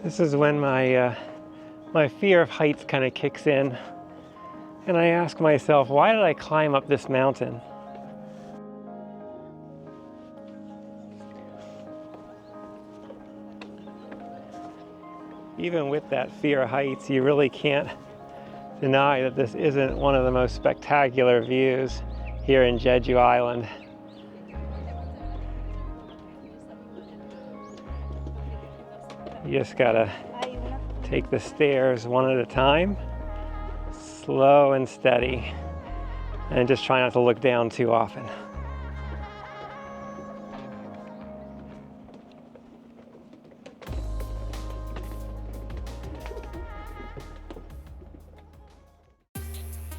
This is when my fear of heights kind of kicks in, and I ask myself, why did I climb up this mountain? Even with that fear of heights, you really can't deny that this isn't one of the most spectacular views here in Jeju Island. You just gotta take the stairs one at a time, slow and steady, and just try not to look down too often.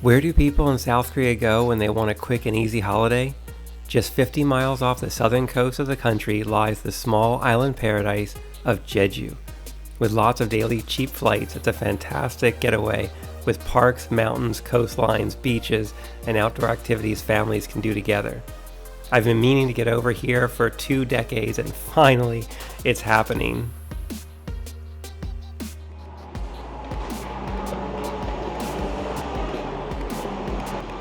Where do people in South Korea go when they want a quick and easy holiday? Just 50 miles off the southern coast of the country lies the small island paradise of Jeju. With lots of daily cheap flights, it's a fantastic getaway with parks, mountains, coastlines, beaches, and outdoor activities families can do together. I've been meaning to get over here for 2 decades, and finally, it's happening.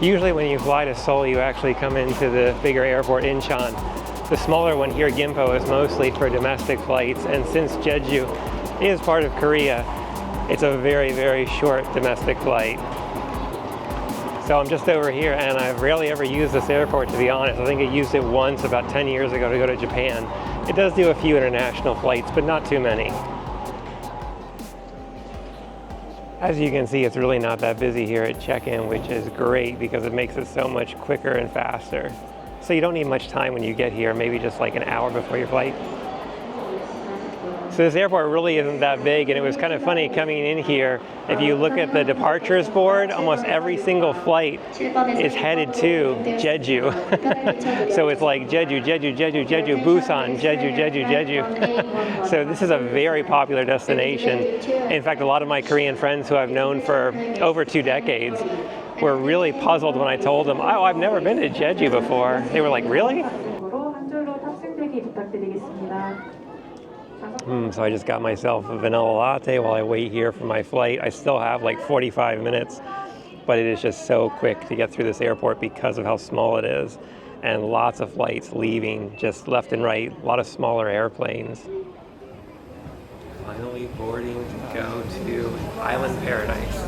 Usually when you fly to Seoul, you actually come into the bigger airport, Incheon. The smaller one here, Gimpo, is mostly for domestic flights, and since Jeju is part of Korea, it's a very, very short domestic flight. So I'm just over here, and I've rarely ever used this airport, to be honest. I think I used it once about 10 years ago to go to Japan. It does do a few international flights, but not too many. As you can see, it's really not that busy here at check-in, which is great because it makes it so much quicker and faster. So you don't need much time when you get here, maybe just like an hour before your flight. So this airport really isn't that big, and it was kind of funny coming in here. If you look at the departures board, almost every single flight is headed to Jeju. So it's like Jeju, Jeju, Jeju, Jeju, Busan, Jeju, Jeju, Jeju. So this is a very popular destination. In fact, a lot of my Korean friends who I've known for over 2 decades were really puzzled when I told them, oh, I've never been to Jeju before. They were like, really? So I just got myself a vanilla latte while I wait here for my flight. I still have like 45 minutes, but it is just so quick to get through this airport because of how small it is, and lots of flights leaving just left and right, a lot of smaller airplanes. Finally boarding to go to Island Paradise.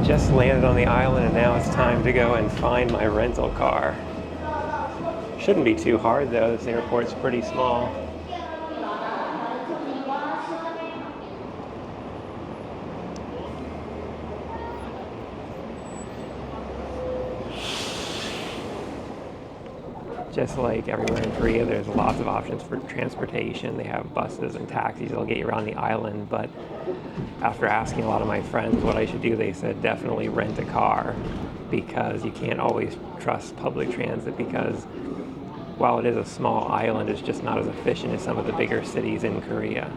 Just landed on the island, and now it's time to go and find my rental car. Shouldn't be too hard though, this airport's pretty small. Just like everywhere in Korea, there's lots of options for transportation. They have buses and taxis that'll get you around the island, but after asking a lot of my friends what I should do, they said definitely rent a car, because you can't always trust public transit, because while it is a small island, it's just not as efficient as some of the bigger cities in Korea.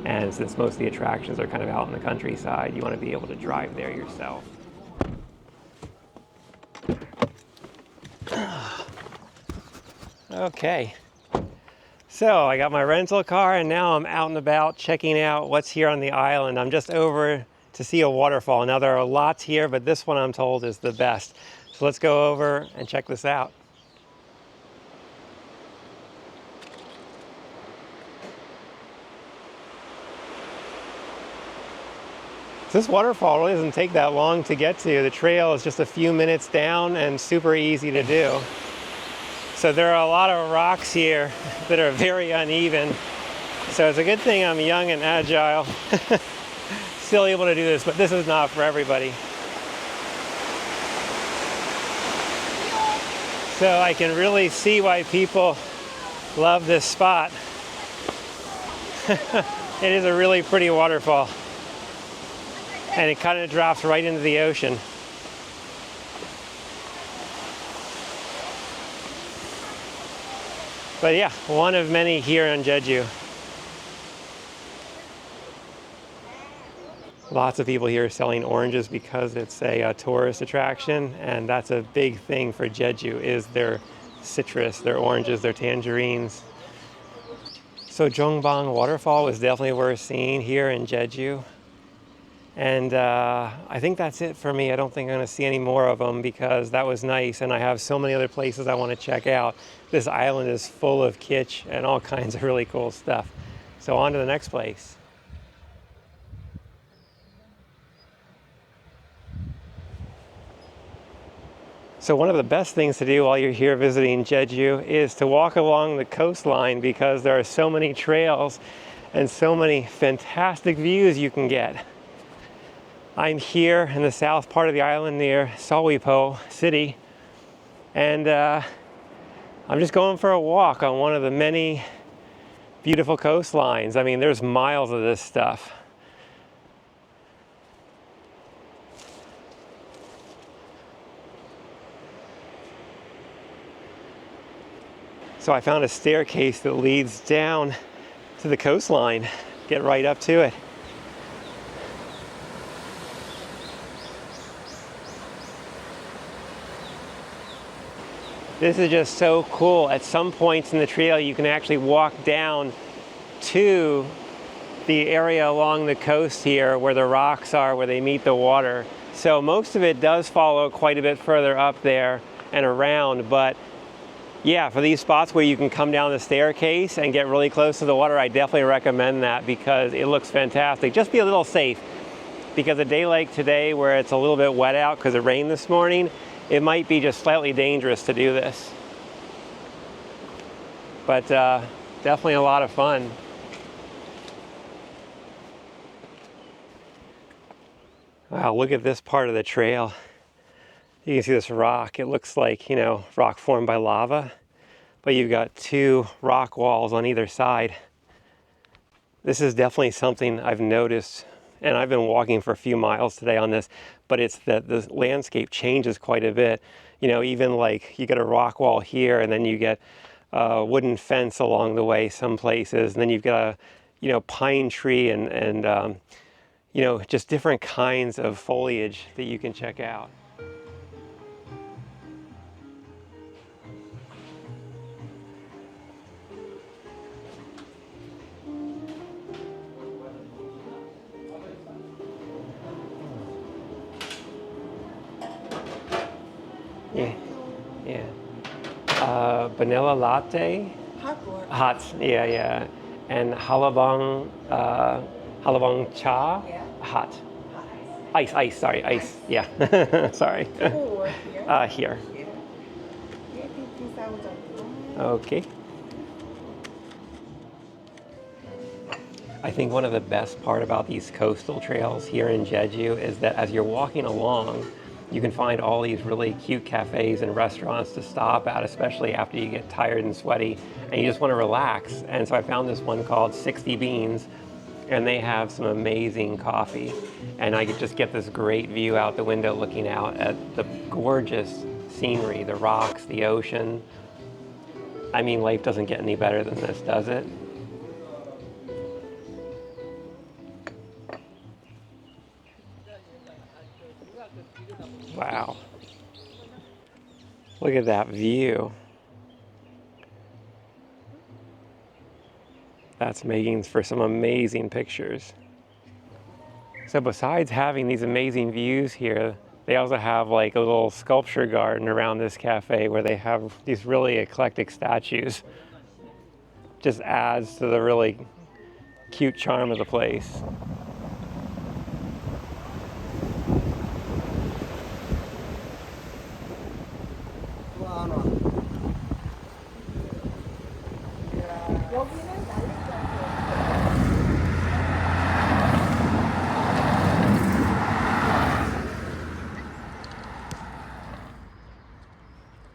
And since most of the attractions are kind of out in the countryside, you want to be able to drive there yourself. Okay, so I got my rental car, and now I'm out and about checking out what's here on the island. I'm just over to see a waterfall. Now there are lots here, but this one I'm told is the best. So let's go over and check this out. This waterfall really doesn't take that long to get to. The trail is just a few minutes down and super easy to do. So there are a lot of rocks here that are very uneven. So it's a good thing I'm young and agile. Still able to do this, but this is not for everybody. So I can really see why people love this spot. It is a really pretty waterfall. And it kind of drops right into the ocean. But yeah, one of many here in Jeju. Lots of people here selling oranges because it's a tourist attraction, and that's a big thing for Jeju is their citrus, their oranges, their tangerines. So Jongbang Waterfall was definitely worth seeing here in Jeju. And I think that's it for me. I don't think I'm going to see any more of them because that was nice, and I have so many other places I want to check out. This island is full of kitsch and all kinds of really cool stuff. So on to the next place. So one of the best things to do while you're here visiting Jeju is to walk along the coastline because there are so many trails and so many fantastic views you can get. I'm here in the south part of the island near Seoul city, and I'm just going for a walk on one of the many beautiful coastlines. I mean, there's miles of this stuff. So I found a staircase that leads down to the coastline. Get right up to it. This is just so cool. At some points in the trail, you can actually walk down to the area along the coast here where the rocks are, where they meet the water. So most of it does follow quite a bit further up there and around, but yeah, for these spots where you can come down the staircase and get really close to the water, I definitely recommend that because it looks fantastic. Just be a little safe, because a day like today where it's a little bit wet out because it rained this morning, it might be just slightly dangerous to do this. But definitely a lot of fun. Wow, look at this part of the trail. You can see this rock. It looks like, you know, rock formed by lava, but you've got two rock walls on either side. This is definitely something I've noticed, and I've been walking for a few miles today on this, but it's that the landscape changes quite a bit. You know, even like you get a rock wall here, and then you get a wooden fence along the way some places, and then you've got a, you know, pine tree and you know, just different kinds of foliage that you can check out. Yeah, yeah. Vanilla latte. Hot, yeah, yeah. And halabang, halabang cha. Yeah. Hot. Ice, sorry, ice. Yeah, sorry. Here. Okay. I think one of the best part about these coastal trails here in Jeju is that as you're walking along, you can find all these really cute cafes and restaurants to stop at, especially after you get tired and sweaty and you just want to relax. And so I found this one called 60 Beans, and they have some amazing coffee. And I could just get this great view out the window looking out at the gorgeous scenery, the rocks, the ocean. I mean, life doesn't get any better than this, does it? Wow. Look at that view. That's making for some amazing pictures. So besides having these amazing views here, they also have like a little sculpture garden around this cafe where they have these really eclectic statues. Just adds to the really cute charm of the place.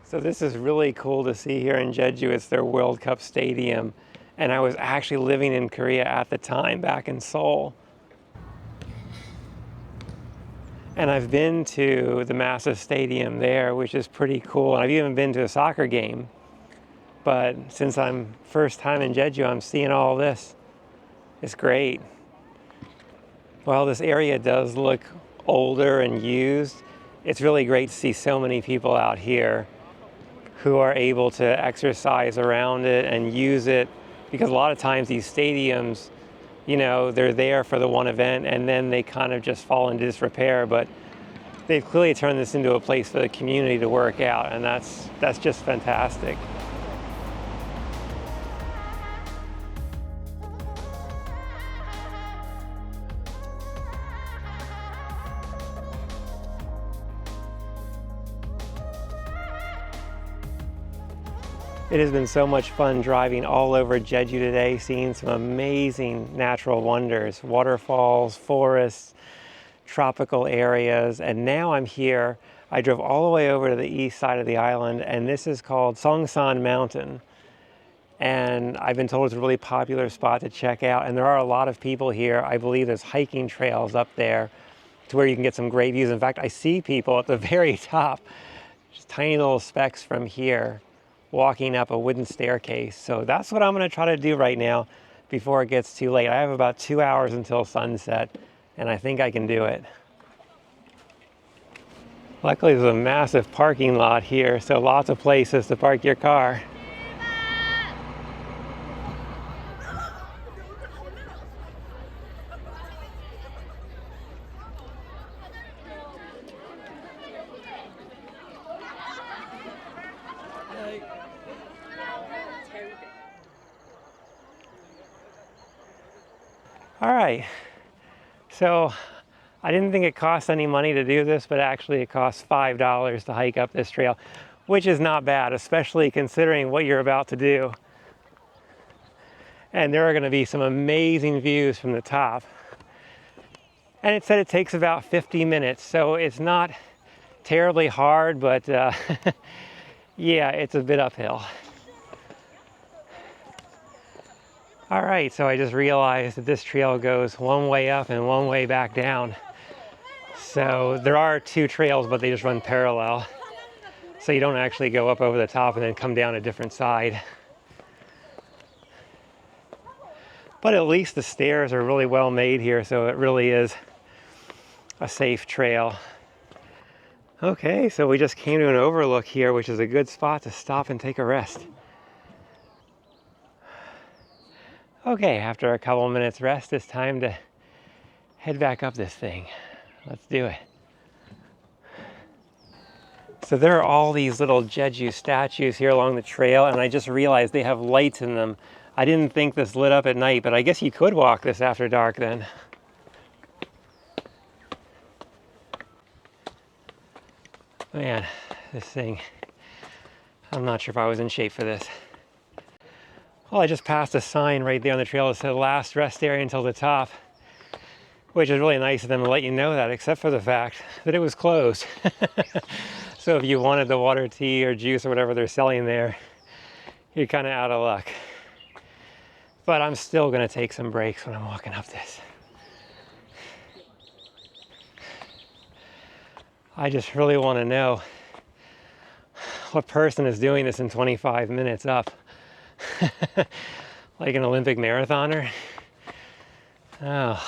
So this is really cool to see here in Jeju. It's their World Cup stadium, And I was actually living in Korea at the time, back in Seoul. And I've been to the massive stadium there, which is pretty cool. And I've even been to a soccer game. But since I'm first time in Jeju, I'm seeing all this. It's great. While this area does look older and used, it's really great to see so many people out here who are able to exercise around it and use it, because a lot of times these stadiums, you know, they're there for the one event and then they kind of just fall into disrepair, but they've clearly turned this into a place for the community to work out, and that's just fantastic. It has been so much fun driving all over Jeju today, seeing some amazing natural wonders, waterfalls, forests, tropical areas. And now I'm here. I drove all the way over to the east side of the island, and this is called Songsan Mountain. And I've been told it's a really popular spot to check out. And there are a lot of people here. I believe there's hiking trails up there to where you can get some great views. In fact, I see people at the very top, just tiny little specks from here, walking up a wooden staircase. So that's what I'm going to try to do right now before it gets too late. I have about 2 hours until sunset, and I think I can do it. Luckily, there's a massive parking lot here, so lots of places to park your car. All right, so I didn't think it cost any money to do this, but actually it costs $5 to hike up this trail, which is not bad, especially considering what you're about to do. And there are going to be some amazing views from the top. And it said it takes about 50 minutes, so it's not terribly hard, but yeah, it's a bit uphill. All right, so I just realized that this trail goes one way up and one way back down. So there are two trails, but they just run parallel. So you don't actually go up over the top and then come down a different side. But at least the stairs are really well made here, so it really is a safe trail. Okay, so we just came to an overlook here, which is a good spot to stop and take a rest. Okay, after a couple minutes rest, it's time to head back up this thing. Let's do it. So there are all these little Jeju statues here along the trail, and I just realized they have lights in them. I didn't think this lit up at night, but I guess you could walk this after dark then. Man, this thing, I'm not sure if I was in shape for this. Well, I just passed a sign right there on the trail that said last rest area until the top, which is really nice of them to let you know that, except for the fact that it was closed. So if you wanted the water, tea, or juice or whatever they're selling there, you're kind of out of luck. But I'm still going to take some breaks when I'm walking up this. I just really want to know what person is doing this in 25 minutes up. Like an Olympic marathoner. Oh,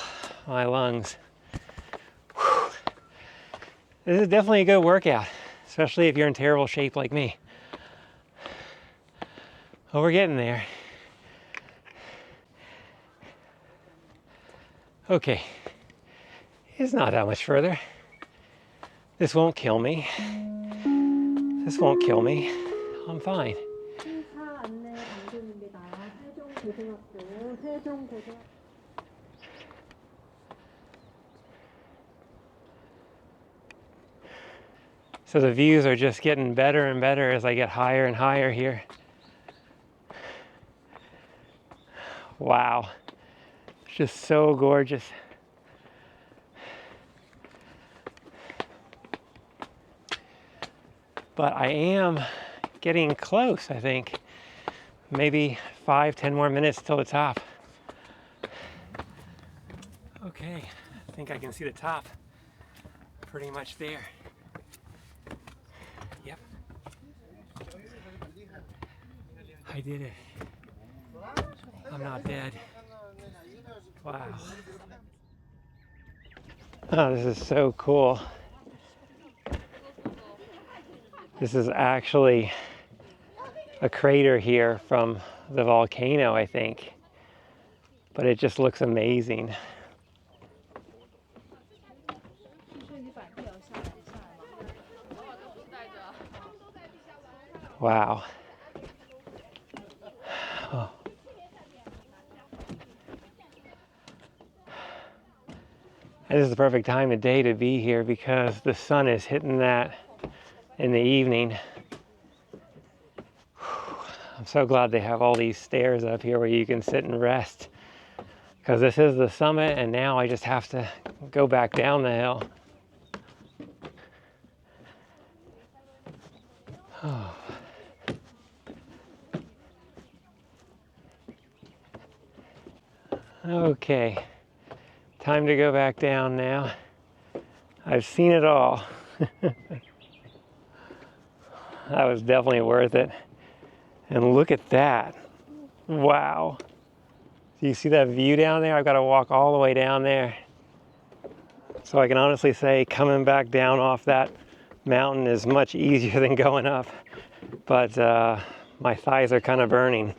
my lungs. Whew. This is definitely a good workout, especially if you're in terrible shape like me. Oh, we're getting there. Okay, it's not that much further. This won't kill me. This won't kill me. I'm fine. So the views are just getting better and better as I get higher and higher here. Wow, it's just so gorgeous. But I am getting close, I think. maybe 5-10 more minutes till the top. Okay, I think I can see the top pretty much there. Yep, I did it. I'm not dead. Wow. Oh, this is so cool. This is actually a crater here from the volcano, I think. But it just looks amazing. Wow. Oh. And this is the perfect time of day to be here because the sun is hitting that in the evening. I'm so glad they have all these stairs up here where you can sit and rest, because this is the summit and now I just have to go back down the hill. Oh. Okay, time to go back down now. I've seen it all. That was definitely worth it. And look at that. Wow. Do you see that view down there? I've got to walk all the way down there. So I can honestly say coming back down off that mountain is much easier than going up. But my thighs are kind of burning.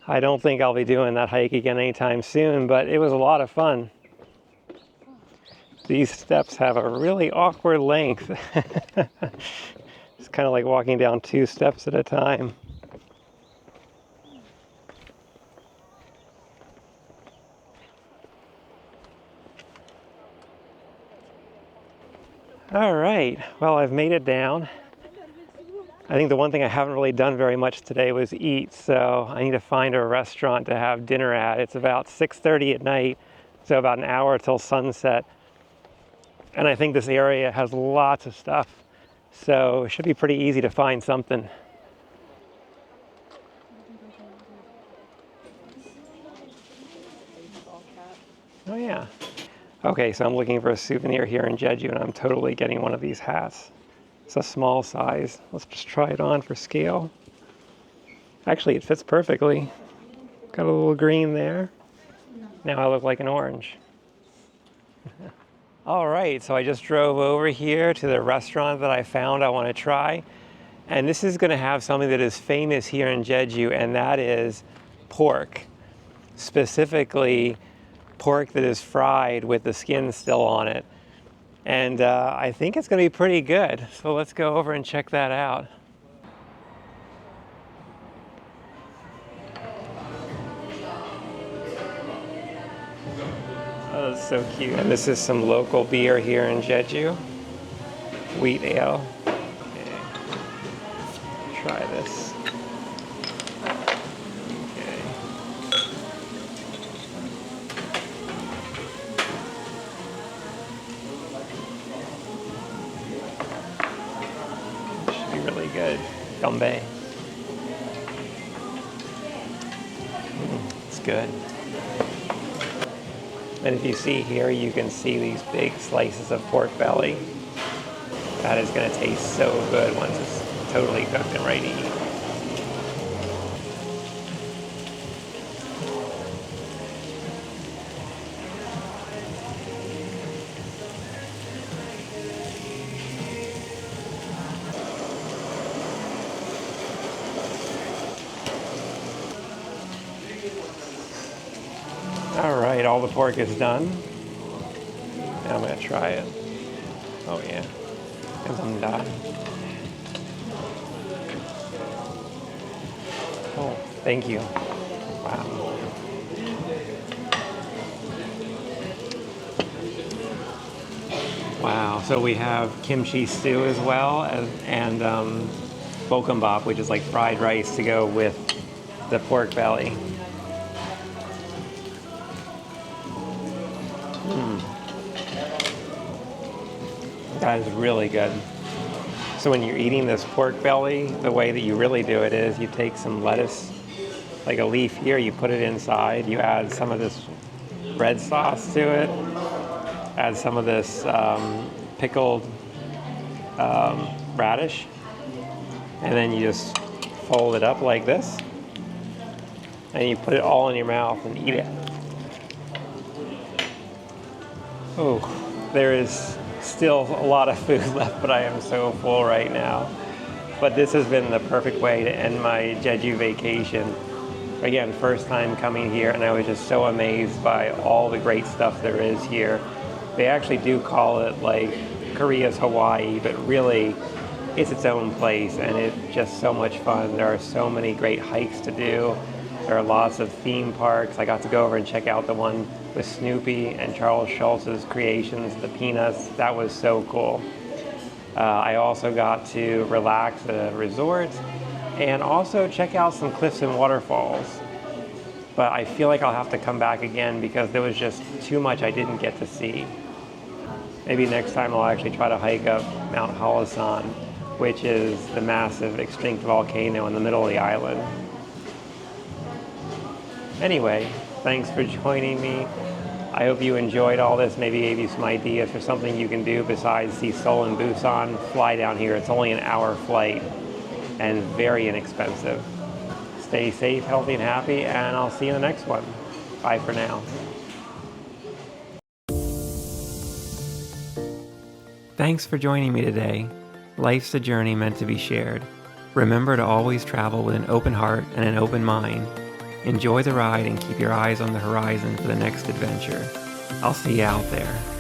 I don't think I'll be doing that hike again anytime soon, but it was a lot of fun. These steps have a really awkward length. It's kind of like walking down 2 steps at a time. All right, well, I've made it down. I think the one thing I haven't really done very much today was eat, so I need to find a restaurant to have dinner at. It's about 6:30 at night, so about an hour till sunset. And I think this area has lots of stuff, so it should be pretty easy to find something. Oh yeah. Okay, so I'm looking for a souvenir here in Jeju, and I'm totally getting one of these hats. It's a small size. Let's just try it on for scale. Actually, it fits perfectly. Got a little green there. Now I look like an orange. All right, so I just drove over here to the restaurant that I found I want to try. And this is going to have something that is famous here in Jeju, and that is pork. Specifically, pork that is fried with the skin still on it. And I think it's going to be pretty good. So let's go over and check that out. Oh, that's so cute. And this is some local beer here in Jeju. Wheat ale. Okay. Try this. Okay. Should be really good. Gombe. It's good. And if you see here, you can see these big slices of pork belly. That is going to taste so good once it's totally cooked and ready to eat. All right, all the pork is done. Now I'm going to try it. Oh yeah, 감사합니다. Oh, thank you. Wow. Wow, so we have kimchi stew as well, and bokkeumbap, which is like fried rice to go with the pork belly. That is really good. So when you're eating this pork belly, the way that you really do it is you take some lettuce, like a leaf here, you put it inside, you add some of this red sauce to it, add some of this pickled radish, and then you just fold it up like this, and you put it all in your mouth and eat it. Oh, there is still a lot of food left, but I am so full right now. But this has been the perfect way to end my Jeju vacation. Again, first time coming here, and I was just so amazed by all the great stuff there is here. They actually do call it like Korea's Hawaii, but really it's its own place, and it's just so much fun. There are so many great hikes to do. There are lots of theme parks. I got to go over and check out the one with Snoopy and Charles Schulz's creations, the Peanuts. That was so cool. I also got to relax at a resort and also check out some cliffs and waterfalls. But I feel like I'll have to come back again because there was just too much I didn't get to see. Maybe next time I'll actually try to hike up Mount Halasan, which is the massive extinct volcano in the middle of the island. Anyway, thanks for joining me. I hope you enjoyed all this, maybe gave you some ideas for something you can do besides see Seoul and Busan. Fly down here. It's only an hour flight and very inexpensive. Stay safe, healthy, and happy, and I'll see you in the next one. Bye for now. Thanks for joining me today. Life's a journey meant to be shared. Remember to always travel with an open heart and an open mind. Enjoy the ride and keep your eyes on the horizon for the next adventure. I'll see you out there.